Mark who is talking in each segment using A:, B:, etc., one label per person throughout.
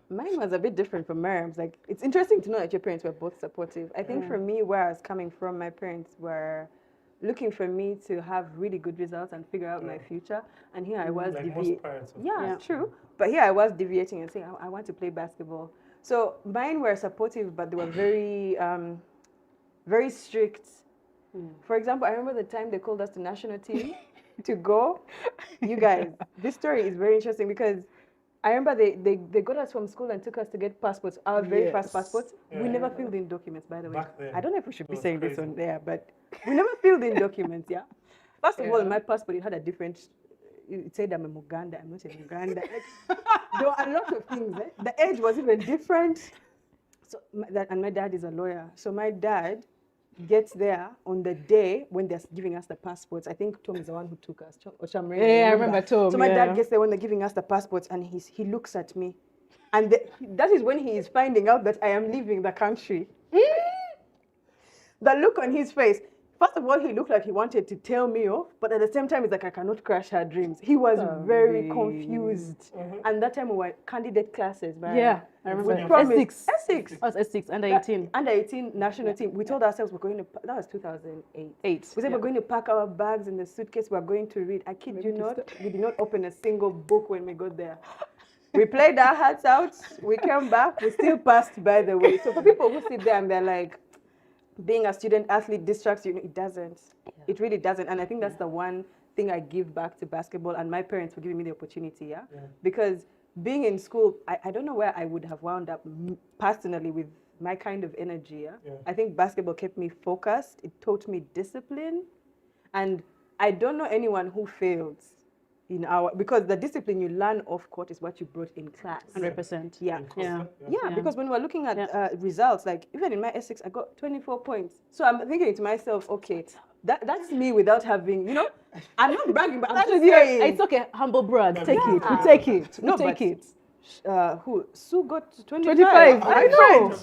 A: Mine was a bit different from Miriam's. Like, it's interesting to know that your parents were both supportive. I think for me, where I was coming from, my parents were looking for me to have really good results and figure out my future. And here I was
B: Like most parents.
A: Yeah, true. But here I was deviating and saying, I want to play basketball. So mine were supportive, but they were very, very strict. For example, I remember the time they called us to national team to go. You guys, this story is very interesting because I remember they got us from school and took us to get passports, our very first passports.
B: Yeah.
A: We never filled in documents, by the way.
B: Back then,
A: I don't know if we should be
B: was
A: saying this
B: crazy.
A: on there, but we never filled in documents, yeah? First of all, my passport, it had a different, it said I'm a Muganda, I'm not a Muganda. Like, there were a lot of things. The age was even different. So, and my dad is a lawyer. So my dad gets there on the day when they're giving us the passports. I think Tom is the one who took us.
C: Yeah, I remember Tom.
A: So my dad gets there when they're giving us the passports, and he looks at me, and that is when he is finding out that I am leaving the country. The look on his face. First of all, he looked like he wanted to tell me off, but at the same time, it's like, I cannot crush her dreams. He was very confused. And that time we were candidate classes.
C: Yeah, I remember.
A: S6.
C: S6. I was S6, under 18.
A: Under 18 national team. We told ourselves we're going to, that was 2008. We said we're going to pack our bags in the suitcase, we're going to read. I kid you not, we did not open a single book when we got there. We played our hearts out, we came back, we still passed, by the way. So for people who sit there and they're like, being a student athlete distracts you, it doesn't. It really doesn't. And I think that's the one thing I give back to basketball and my parents for giving me the opportunity, because being in school, I don't know where I would have wound up personally with my kind of energy. I think basketball kept me focused. It taught me discipline. And I don't know anyone who failed because the discipline you learn off court is what you brought in class.
C: 100%.
A: Yeah, because when we're looking at results, like even in my S6, I got 24 points. So I'm thinking to myself, okay, that's me without having, I'm not bragging, but I'm just saying.
C: It's okay, humble brag. Take it. We take it.
A: No,
C: take it.
A: Sue got
C: 25.
A: I know.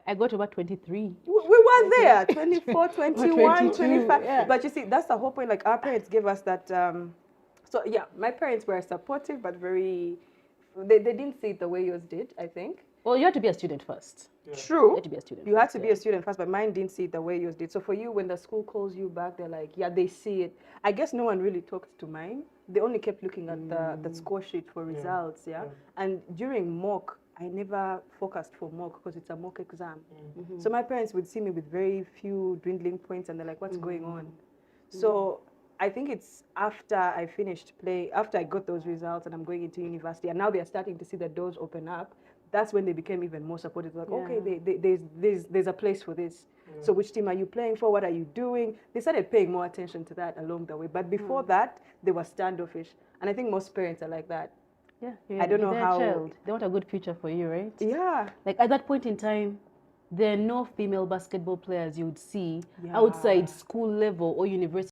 C: I got over 23.
A: We were there, 24, 21, 25.
C: Yeah.
A: But you see, that's the whole point. Like our parents gave us that. So yeah, my parents were supportive, but very. They didn't see it the way yours did, I think.
C: Well, you had to be a student first.
A: True.
C: You had to be a student.
A: You had to be a student first, but mine didn't see it the way yours did. So for you, when the school calls you back, they're like, yeah, they see it. I guess no one really talked to mine. They only kept looking at the score sheet for results, And during mock, I never focused for mock because it's a mock exam. So my parents would see me with very few dwindling points, and they're like, what's going on? So I think it's after I finished play, after I got those results and I'm going into university, and now they're starting to see the doors open up. That's when they became even more supportive. Like, okay, there's a place for this. So which team are you playing for? What are you doing? They started paying more attention to that along the way. But before that, they were standoffish. And I think most parents are like that.
C: Yeah.
A: I don't know how.
C: Child. They want a good future for you, right?
A: Yeah.
C: Like at that point in time, there are no female basketball players you would see outside school level or university.